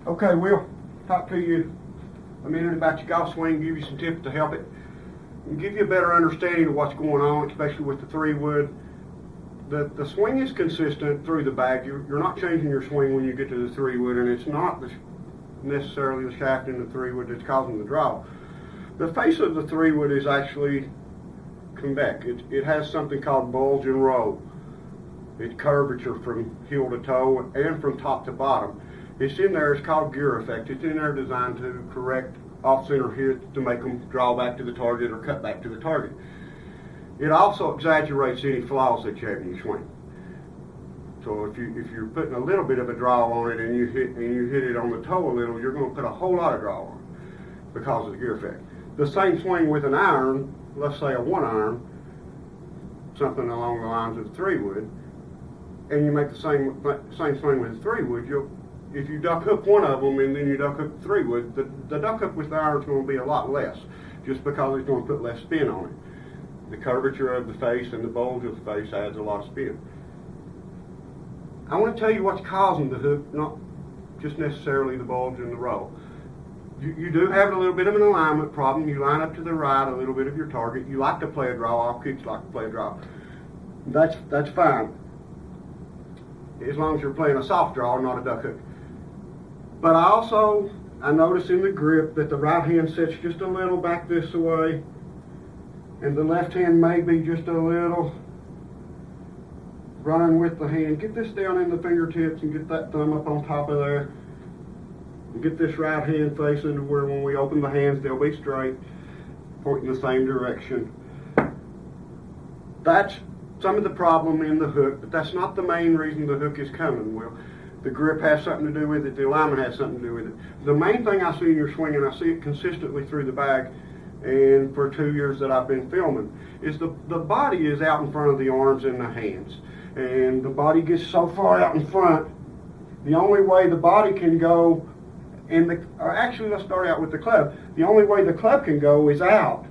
Okay, we'll talk to you a minute about your golf swing, give you some tips to help it, and give you a better understanding of what's going on, especially with the 3-wood. The swing is consistent through the bag. You're not changing your swing when you get to the 3-wood, and it's not necessarily the shaft in the 3-wood that's causing the draw. The face of the 3-wood is actually convex. It has something called bulge and roll. It's curvature from heel to toe and from top to bottom. It's in there, it's called gear effect. It's in there designed to correct off-center hits to make them draw back to the target or cut back to the target. It also exaggerates any flaws that you have in your swing. So if you're putting a little bit of a draw on it and you hit it on the toe a little, you're going to put a whole lot of draw on it because of the gear effect. The same swing with an iron, let's say a 1-iron, something along the lines of the 3-wood, and you make the same swing with the 3-wood, if you duck hook one of them and then you duck hook the 3-wood, the duck hook with the iron is going to be a lot less, just because it's going to put less spin on it. The curvature of the face and the bulge of the face adds a lot of spin. I want to tell you what's causing the hook, not just necessarily the bulge and the roll. You do have a little bit of an alignment problem. You line up to the right a little bit of your target. You like to play a draw. All kicks like to play a draw. That's fine, as long as you're playing a soft draw, not a duck hook. But I notice in the grip that the right hand sits just a little back this way, and the left hand may be just a little running with the hand. Get this down in the fingertips and get that thumb up on top of there. And get this right hand facing to where when we open the hands, they'll be straight, pointing the same direction. That's some of the problem in the hook, but that's not the main reason the hook is coming. Well, the grip has something to do with it, the alignment has something to do with it. The main thing I see in your swing, and I see it consistently through the bag, and for 2 years that I've been filming, is the body is out in front of the arms and the hands. And the body gets so far out in front, the only way the body can go, or actually let's start out with the club. The only way the club can go is out.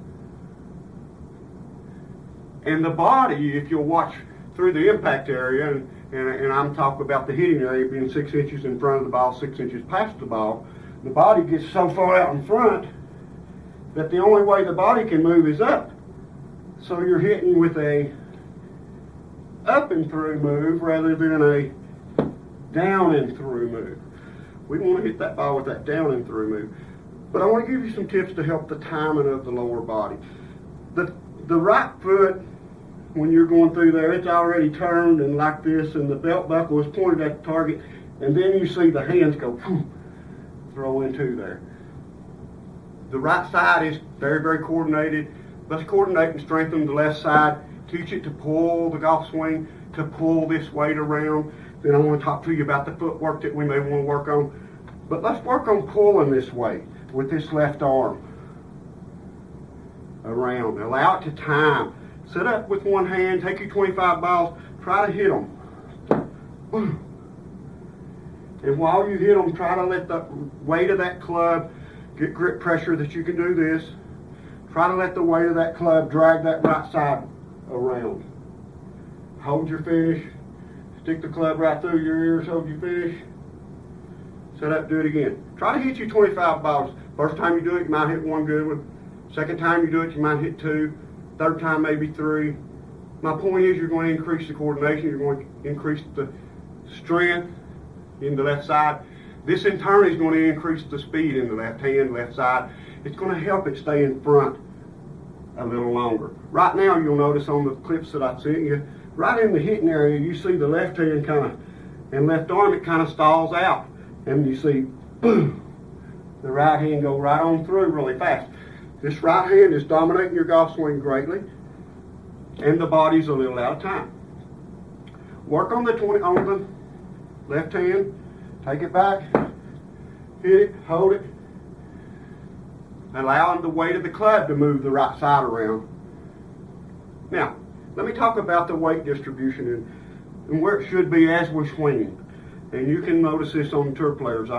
And the body, if you'll watch through the impact area, and I'm talking about the hitting area being 6 inches in front of the ball, 6 inches past the ball, the body gets so far out in front that the only way the body can move is up. So you're hitting with a up and through move rather than a down and through move. We want to hit that ball with that down and through move. But I want to give you some tips to help the timing of the lower body. The right foot, when you're going through there, it's already turned and like this, and the belt buckle is pointed at the target, and then you see the hands go throw into there. The right side is very, very coordinated. Let's coordinate and strengthen the left side. Teach it to pull the golf swing, to pull this weight around. Then I want to talk to you about the footwork that we may want to work on. But let's work on pulling this weight with this left arm around. Allow it to time. Sit up with one hand, take your 25 balls, try to hit them. And while you hit them, try to let the weight of that club get grip pressure that you can do this. Try to let the weight of that club drag that right side around. Hold your finish. Stick the club right through your ears, hold your finish. Set up, do it again. Try to hit your 25 balls. First time you do it, you might hit one good one. Second time you do it, you might hit 2. Third time, maybe 3. My point is, you're going to increase the coordination. You're going to increase the strength in the left side. This in turn is going to increase the speed in the left hand, left side. It's going to help it stay in front a little longer. Right now, you'll notice on the clips that I sent you, right in the hitting area, you see the left hand and left arm, it kind of stalls out. And you see, boom, the right hand go right on through really fast. This right hand is dominating your golf swing greatly, and the body's a little out of time. Work on the left hand, take it back, hit it, hold it, allowing the weight of the club to move the right side around. Now, let me talk about the weight distribution and where it should be as we're swinging. And you can notice this on tour players.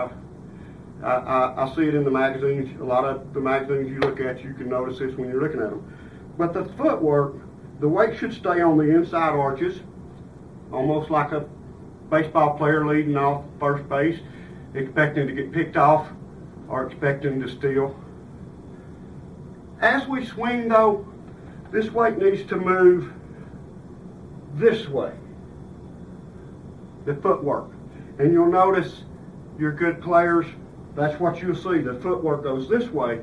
I see it in the magazines. A lot of the magazines you look at, you can notice this when you're looking at them. But the footwork, the weight should stay on the inside arches, almost like a baseball player leading off first base. expecting to get picked off or expecting to steal. As we swing though, this weight needs to move this way, the footwork. And you'll notice your good players, that's what you'll see. The footwork goes this way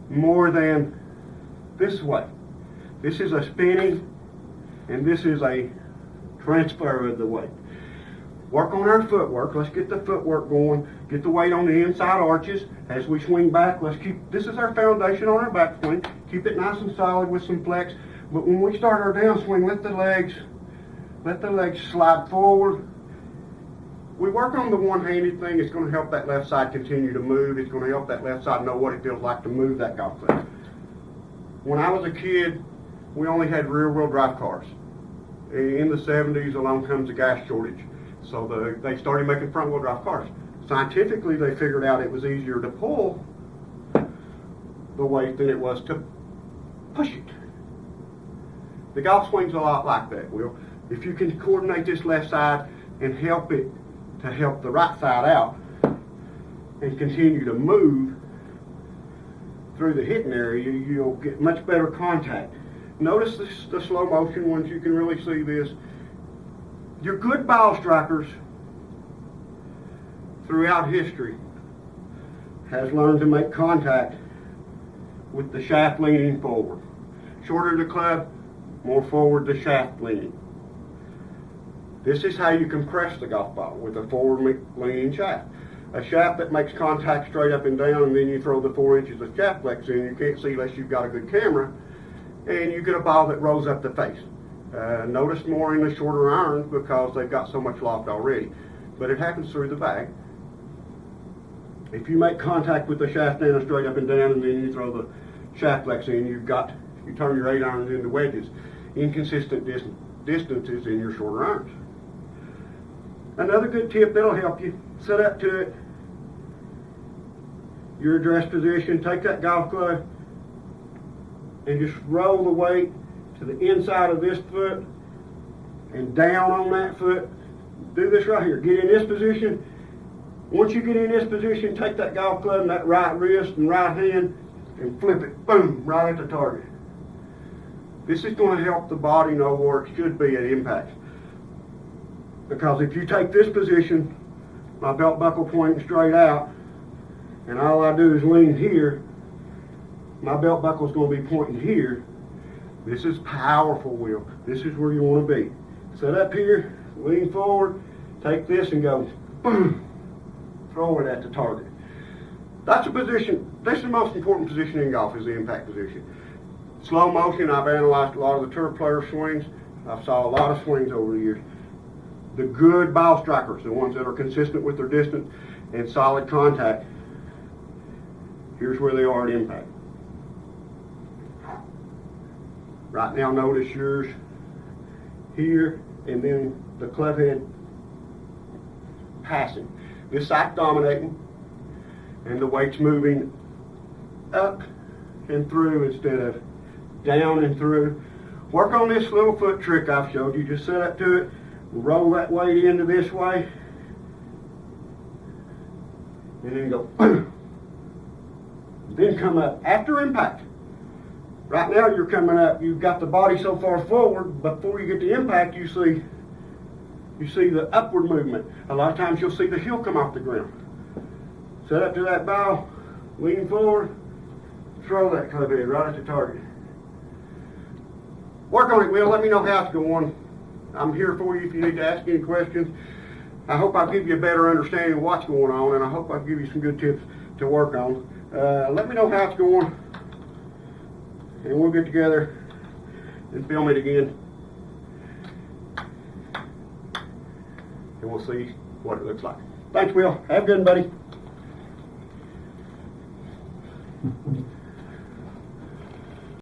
more than this way. This is a spinning and this is a transfer of the weight. Work on our footwork. Let's get the footwork going. Get the weight on the inside arches. As we swing back, let's keep, this is our foundation on our back swing. Keep it nice and solid with some flex. But when we start our downswing, let the legs slide forward. We work on the one-handed thing. It's going to help that left side continue to move. It's going to help that left side know what it feels like to move that golf club. When I was a kid, we only had rear-wheel drive cars. In the 70s, along comes the gas shortage. So they started making front-wheel drive cars. Scientifically, they figured out it was easier to pull the weight than it was to push it. The golf swing's a lot like that, Will. If you can coordinate this left side and help it to help the right side out and continue to move through the hitting area, you'll get much better contact. Notice the slow motion ones, you can really see this. Your good ball strikers throughout history has learned to make contact with the shaft leaning forward. Shorter the club, more forward the shaft leaning. This is how you compress the golf ball, with a forward leaning shaft. A shaft that makes contact straight up and down, and then you throw the 4 inches of shaft flex in, you can't see unless you've got a good camera, and you get a ball that rolls up the face. Notice more in the shorter irons because they've got so much loft already. But it happens through the bag. If you make contact with the shaft down straight up and down, and then you throw the shaft flex in, you turn your 8 irons into wedges. Inconsistent distances in your shorter irons. Another good tip that'll help you, set up to it, your address position, take that golf club and just roll the weight to the inside of this foot and down on that foot. Do this right here. Get in this position. Once you get in this position, take that golf club and that right wrist and right hand and flip it, boom, right at the target. This is going to help the body know where it should be at impact. Because if you take this position, my belt buckle pointing straight out, and all I do is lean here, my belt buckle is going to be pointing here. This is powerful, Will. This is where you want to be. Set up here, lean forward, take this and go, boom, throw it at the target. That's a position, that's the most important position in golf, is the impact position. Slow motion, I've analyzed a lot of the tour player swings. I've saw a lot of swings over the years. The good ball strikers, the ones that are consistent with their distance and solid contact, here's where they are at impact. Right now, notice yours here, and then the club head passing. This side dominating, and the weight's moving up and through instead of down and through. Work on this little foot trick I've showed you. Just set up to it, roll that weight into this way, and then go, then come up after impact. Right now you're coming up, you've got the body so far forward, before you get to impact you see the upward movement. A lot of times you'll see the heel come off the ground. Set up to that ball, lean forward, throw that club head right at the target. Work on it, Will. Let me know how it's going. I'm here for you if you need to ask any questions. I hope I'll give you a better understanding of what's going on, and I hope I'll give you some good tips to work on. Let me know how it's going, and we'll get together and film it again, and we'll see what it looks like. Thanks, Will. Have a good one, buddy.